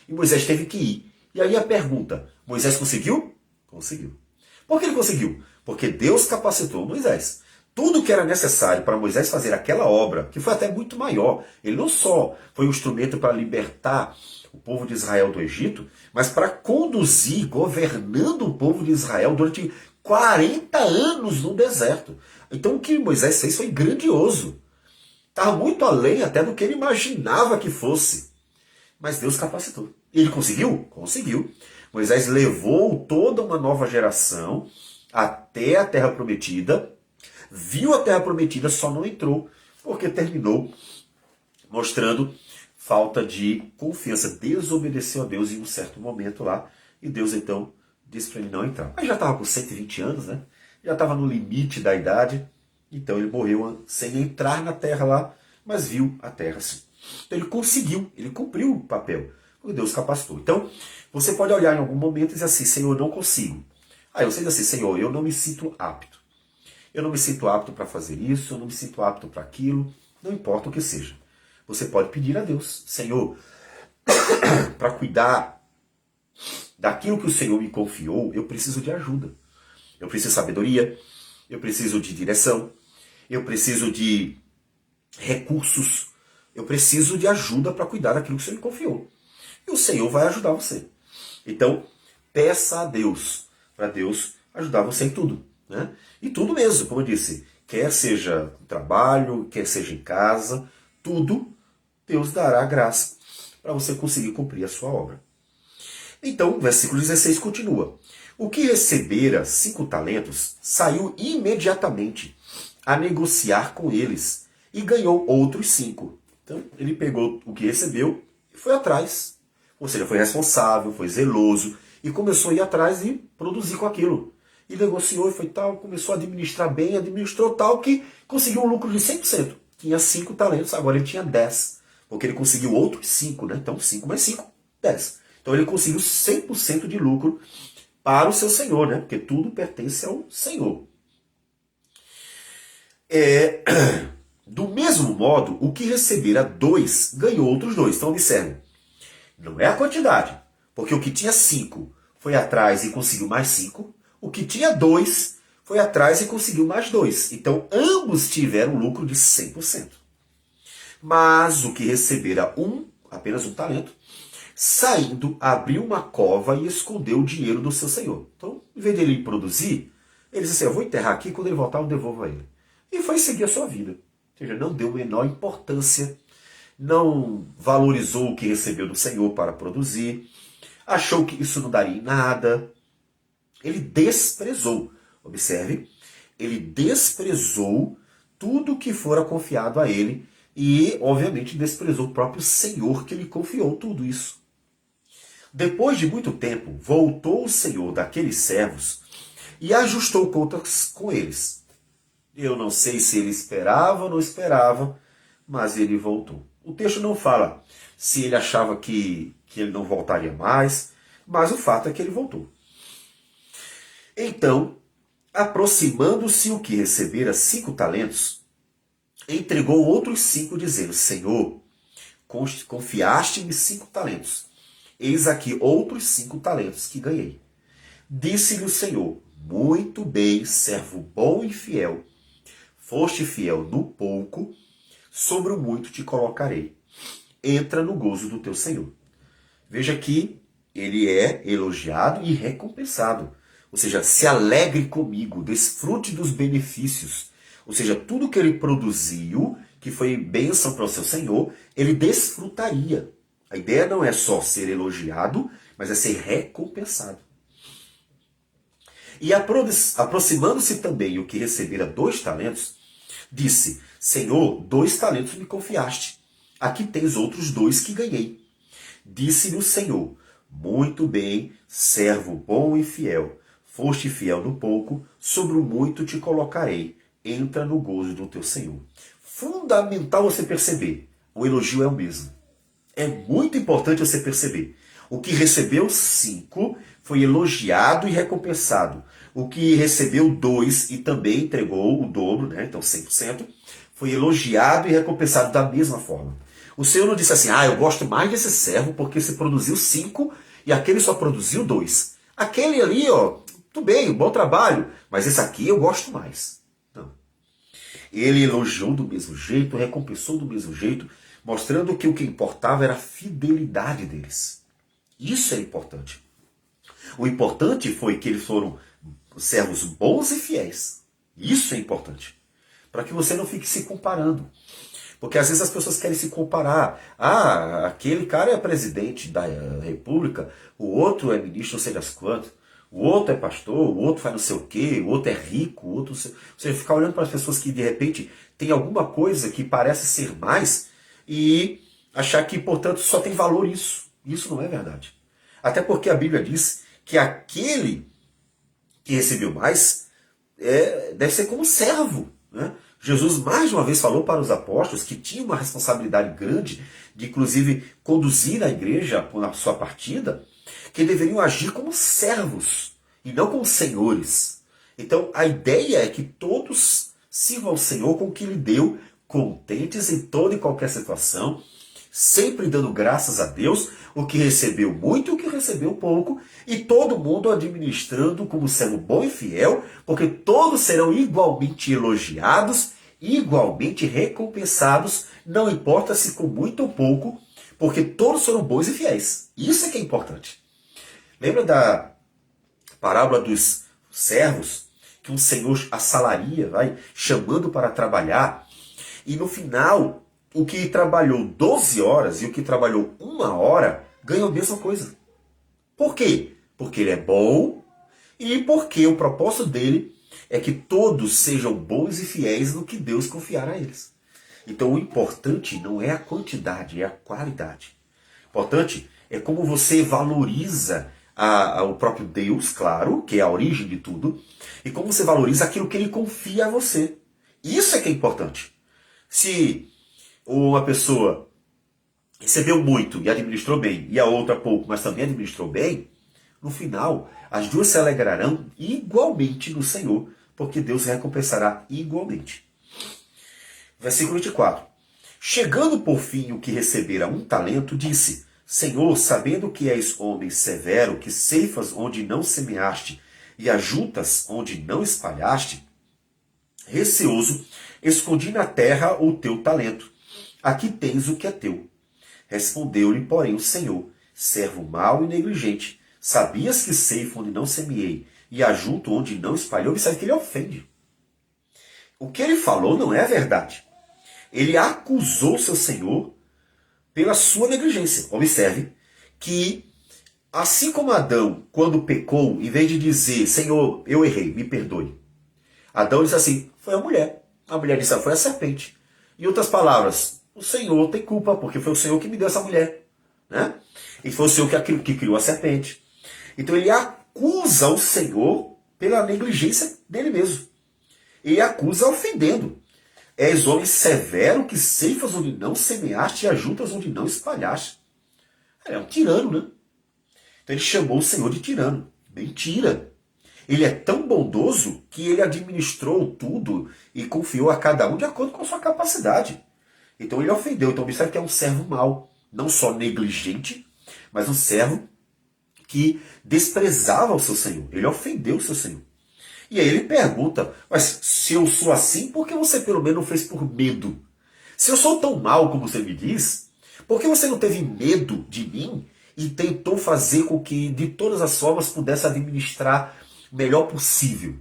E Moisés teve que ir. E aí a pergunta, Moisés conseguiu? Conseguiu. Por que ele conseguiu? Porque Deus capacitou Moisés. Tudo que era necessário para Moisés fazer aquela obra, que foi até muito maior, ele não só foi um instrumento para libertar o povo de Israel do Egito, mas para conduzir, governando o povo de Israel durante 40 anos no deserto. Então o que Moisés fez foi grandioso. Estava muito além até do que ele imaginava que fosse. Mas Deus capacitou. E ele conseguiu? Conseguiu. Moisés levou toda uma nova geração até a Terra Prometida, viu a Terra Prometida, só não entrou, porque terminou mostrando falta de confiança, desobedeceu a Deus em um certo momento lá, e Deus então disse para ele não entrar. Mas já estava com 120 anos, né? Já estava no limite da idade, então ele morreu sem entrar na terra lá, mas viu a terra sim. Então ele conseguiu, ele cumpriu o papel, porque Deus capacitou. Então você pode olhar em algum momento e dizer assim, Senhor, eu não consigo. Aí você diz assim, Senhor, eu não me sinto apto. Eu não me sinto apto para fazer isso, eu não me sinto apto para aquilo, não importa o que seja. Você pode pedir a Deus, Senhor, para cuidar daquilo que o Senhor me confiou, eu preciso de ajuda. Eu preciso de sabedoria, eu preciso de direção, eu preciso de recursos, eu preciso de ajuda para cuidar daquilo que o Senhor me confiou. E o Senhor vai ajudar você. Então, peça a Deus, para Deus ajudar você em tudo. Né? E tudo mesmo, como eu disse, quer seja no trabalho, quer seja em casa, tudo Deus dará graça para você conseguir cumprir a sua obra. Então, o versículo 16 continua. O que recebera 5 talentos saiu imediatamente a negociar com eles e ganhou outros 5. Então, ele pegou o que recebeu e foi atrás. Ou seja, foi responsável, foi zeloso e começou a ir atrás e produzir com aquilo. E negociou e foi tal, começou a administrar bem, administrou tal que conseguiu um lucro de 100%. Tinha 5 talentos, agora ele tinha 10. Porque ele conseguiu outros 5, né? Então 5 mais 5, 10. Então ele conseguiu 100% de lucro para o seu Senhor, né? Porque tudo pertence ao Senhor. Do mesmo modo, o que recebera 2 ganhou outros 2. Então observe, não é a quantidade, porque o que tinha 5 foi atrás e conseguiu mais 5. O que tinha 2 foi atrás e conseguiu mais 2. Então ambos tiveram lucro de 100%. Mas o que recebera apenas um talento, saindo, abriu uma cova e escondeu o dinheiro do seu senhor. Então, em vez dele produzir, ele disse assim, eu vou enterrar aqui, quando ele voltar eu devolvo a ele. E foi seguir a sua vida. Ou seja, não deu menor importância, não valorizou o que recebeu do Senhor para produzir, achou que isso não daria em nada. Ele desprezou, observe, ele desprezou tudo que fora confiado a ele e, obviamente, desprezou o próprio Senhor que lhe confiou tudo isso. Depois de muito tempo, voltou o Senhor daqueles servos e ajustou contas com eles. Eu não sei se ele esperava ou não esperava, mas ele voltou. O texto não fala se ele achava que ele não voltaria mais, mas o fato é que ele voltou. Então, aproximando-se o que recebera 5 talentos, entregou outros 5, dizendo, Senhor, confiaste-me 5 talentos. Eis aqui outros 5 talentos que ganhei. Disse-lhe o Senhor, muito bem, servo bom e fiel. Foste fiel no pouco, sobre o muito te colocarei. Entra no gozo do teu Senhor. Veja que ele é elogiado e recompensado. Ou seja, se alegre comigo, desfrute dos benefícios. Ou seja, tudo que ele produziu, que foi bênção para o seu Senhor, ele desfrutaria. A ideia não é só ser elogiado, mas é ser recompensado. E aproximando-se também o que recebera 2 talentos, disse, Senhor, 2 talentos me confiaste. aqui tens outros 2 que ganhei. Disse-lhe o Senhor: muito bem, servo bom e fiel. Foste fiel no pouco, sobre o muito te colocarei. Entra no gozo do teu Senhor. Fundamental você perceber, o elogio é o mesmo. É muito importante você perceber. O que recebeu 5 foi elogiado e recompensado. O que recebeu 2 e também entregou o dobro, né? Então 100%, foi elogiado e recompensado da mesma forma. O Senhor não disse assim: eu gosto mais desse servo porque você produziu 5 e aquele só produziu 2. Aquele ali, tudo bem, bom trabalho, mas esse aqui eu gosto mais. Não. Ele elogiou do mesmo jeito, recompensou do mesmo jeito, mostrando que o que importava era a fidelidade deles. Isso é importante. O importante foi que eles foram servos bons e fiéis. Isso é importante. Para que você não fique se comparando. Porque às vezes as pessoas querem se comparar. Aquele cara é presidente da república, o outro é ministro não sei das quantas, o outro é pastor, o outro faz não sei o quê, o outro é rico, o outro... Você fica olhando para as pessoas que de repente tem alguma coisa que parece ser mais e achar que, portanto, só tem valor isso. Isso não é verdade. Até porque a Bíblia diz que aquele que recebeu mais deve ser como servo, né? Jesus mais uma vez falou para os apóstolos que tinham uma responsabilidade grande de, inclusive, conduzir a igreja na sua partida, que deveriam agir como servos e não como senhores. Então, a ideia é que todos sirvam ao Senhor com o que lhe deu, contentes em toda e qualquer situação, sempre dando graças a Deus, o que recebeu muito e o que recebeu pouco, e todo mundo administrando como servo bom e fiel, porque todos serão igualmente elogiados, igualmente recompensados, não importa se com muito ou pouco, porque todos foram bons e fiéis. Isso é que é importante. Lembra da parábola dos servos, que um senhor assalaria, chamando para trabalhar, e no final o que trabalhou 12 horas e o que trabalhou 1 hora ganham a mesma coisa. Por quê? Porque ele é bom e porque o propósito dele é que todos sejam bons e fiéis no que Deus confiar a eles. Então o importante não é a quantidade, é a qualidade. O importante é como você valoriza o próprio Deus, claro, que é a origem de tudo, e como você valoriza aquilo que ele confia a você. Isso é que é importante. Se uma pessoa recebeu muito e administrou bem, e a outra pouco, mas também administrou bem, no final, as duas se alegrarão igualmente no Senhor, porque Deus recompensará igualmente. Versículo 24. Chegando por fim o que recebera 1 talento, disse: Senhor, sabendo que és homem severo, que ceifas onde não semeaste e ajuntas onde não espalhaste, receoso, escondi na terra o teu talento. Aqui tens o que é teu. Respondeu-lhe, porém, o Senhor: servo mau e negligente, sabias que ceifo onde não semeei e ajunto onde não espalhei? Observe que ele ofende. O que ele falou não é verdade. Ele acusou seu Senhor pela sua negligência. Observe que, assim como Adão, quando pecou, em vez de dizer: Senhor, eu errei, me perdoe, Adão disse assim: foi a mulher. A mulher disse: foi a serpente. Em outras palavras, o Senhor tem culpa, porque foi o Senhor que me deu essa mulher, né? E foi o Senhor que criou a serpente. Então ele acusa o Senhor pela negligência dele mesmo. E acusa ofendendo. És homem severo que ceifas onde não semeaste e ajuntas onde não espalhaste. É um tirano, né? Então ele chamou o Senhor de tirano. Mentira. Ele é tão bondoso que ele administrou tudo e confiou a cada um de acordo com a sua capacidade. Então ele ofendeu. Então observe que é um servo mau. Não só negligente, mas um servo que desprezava o seu Senhor. Ele ofendeu o seu Senhor. E aí ele pergunta: mas se eu sou assim, por que você pelo menos não fez por medo? Se eu sou tão mal como você me diz, por que você não teve medo de mim e tentou fazer com que de todas as formas pudesse administrar o melhor possível?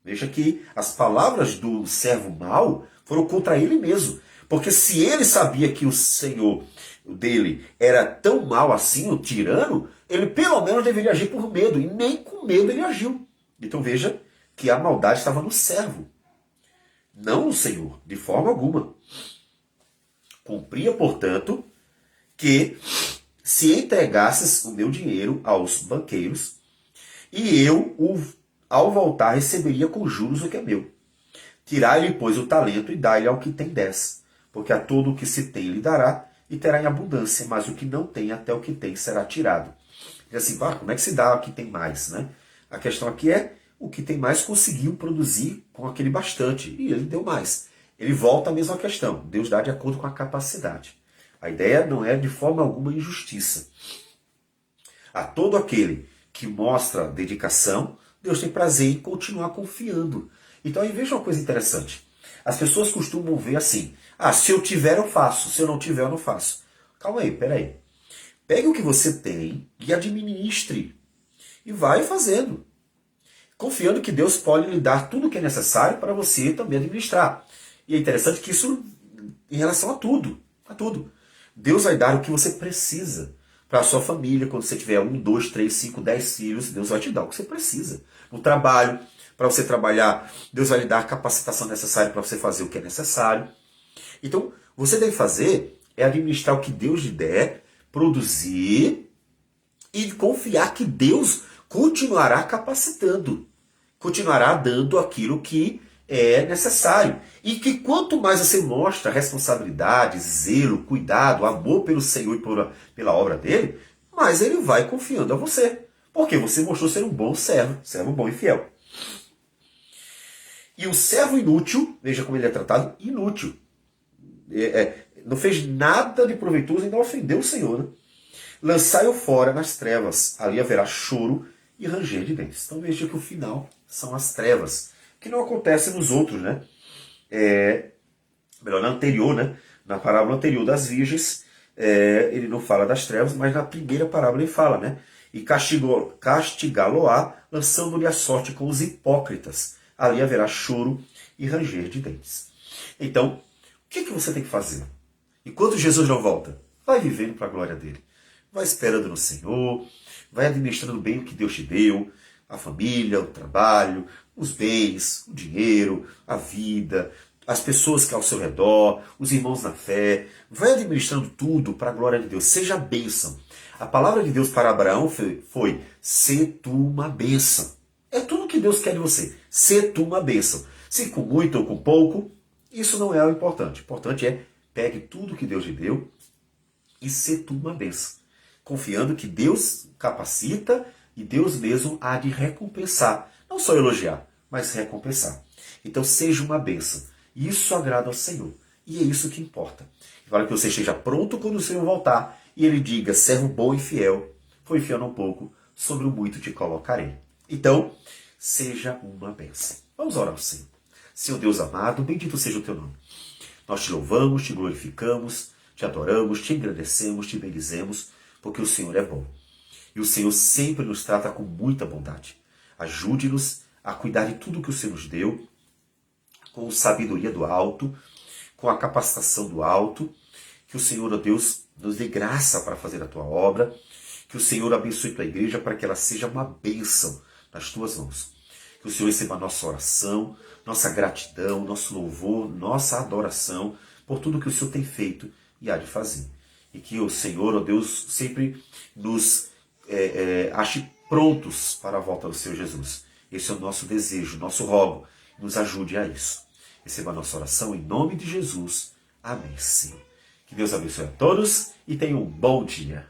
Veja que as palavras do servo mau foram contra ele mesmo. Porque se ele sabia que o Senhor dele era tão mal assim, o tirano, ele pelo menos deveria agir por medo. E nem com medo ele agiu. Então veja que a maldade estava no servo, não no Senhor, de forma alguma. Cumpria, portanto, que se entregasses o meu dinheiro aos banqueiros, e eu, ao voltar, receberia com juros o que é meu. Tirai-lhe, pois, o talento e dai-lhe ao que tem 10, porque a todo o que se tem lhe dará, e terá em abundância, mas o que não tem, até o que tem, será tirado. E assim, como é que se dá o que tem mais, né? A questão aqui é, o que tem mais conseguiu produzir com aquele bastante, e ele deu mais. Ele volta à mesma questão, Deus dá de acordo com a capacidade. A ideia não é de forma alguma injustiça. A todo aquele que mostra dedicação, Deus tem prazer em continuar confiando. Então aí veja uma coisa interessante. As pessoas costumam ver assim, se eu tiver eu faço, se eu não tiver eu não faço. Calma aí, peraí. Pegue o que você tem e administre. E vai fazendo. Confiando que Deus pode lhe dar tudo o que é necessário para você também administrar. E é interessante que isso em relação a tudo. A tudo. Deus vai dar o que você precisa para a sua família. Quando você tiver 1, 2, 3, 5, 10 filhos, Deus vai te dar o que você precisa. No trabalho, para você trabalhar, Deus vai lhe dar a capacitação necessária para você fazer o que é necessário. Então, você deve fazer é administrar o que Deus lhe der, produzir e confiar que Deus continuará capacitando, continuará dando aquilo que é necessário. E que quanto mais você mostra responsabilidade, zelo, cuidado, amor pelo Senhor e pela obra dele, mais ele vai confiando a você. Porque você mostrou ser um bom servo bom e fiel. E o servo inútil, veja como ele é tratado, inútil. Não fez nada de proveitoso e não ofendeu o Senhor. Né? Lançai-o fora nas trevas, ali haverá choro e ranger de dentes. Então veja que o final são as trevas, que não acontece nos outros, né? Melhor, na anterior, né? Na parábola anterior das virgens, ele não fala das trevas, mas na primeira parábola ele fala, né? E castigá-lo-á, lançando-lhe a sorte com os hipócritas. Ali haverá choro e ranger de dentes. Então, o que você tem que fazer? Enquanto Jesus não volta, vai vivendo para a glória dele. Vai esperando no Senhor, vai administrando bem o que Deus te deu, a família, o trabalho, os bens, o dinheiro, a vida, as pessoas que ao seu redor, os irmãos na fé. Vai administrando tudo para a glória de Deus. Seja bênção. A palavra de Deus para Abraão foi "Sê tu uma bênção". É tudo que Deus quer de você. Sê tu uma bênção. Se com muito ou com pouco, isso não é o importante. O importante é pegue tudo que Deus lhe deu e sê tu uma bênção. Confiando que Deus capacita e Deus mesmo há de recompensar. Não só elogiar, mas recompensar. Então seja uma bênção. Isso agrada ao Senhor. E é isso que importa. Para que você esteja pronto quando o Senhor voltar e ele diga: servo bom e fiel, foi fiel um pouco, sobre o muito te colocarei. Então, seja uma bênção. Vamos orar ao Senhor. Senhor Deus amado, bendito seja o teu nome. Nós te louvamos, te glorificamos, te adoramos, te engrandecemos, te bendizemos, porque o Senhor é bom. E o Senhor sempre nos trata com muita bondade. Ajude-nos a cuidar de tudo que o Senhor nos deu, com sabedoria do alto, com a capacitação do alto. Que o Senhor, ó Deus, nos dê graça para fazer a tua obra. Que o Senhor abençoe a tua igreja para que ela seja uma bênção nas tuas mãos. Que o Senhor receba a nossa oração, nossa gratidão, nosso louvor, nossa adoração por tudo que o Senhor tem feito e há de fazer. E que o Senhor, ó Deus, sempre nos ache prontos para a volta do Senhor Jesus. Esse é o nosso desejo, nosso rogo. Nos ajude a isso. Receba a nossa oração em nome de Jesus. Amém, Senhor. Que Deus abençoe a todos e tenha um bom dia.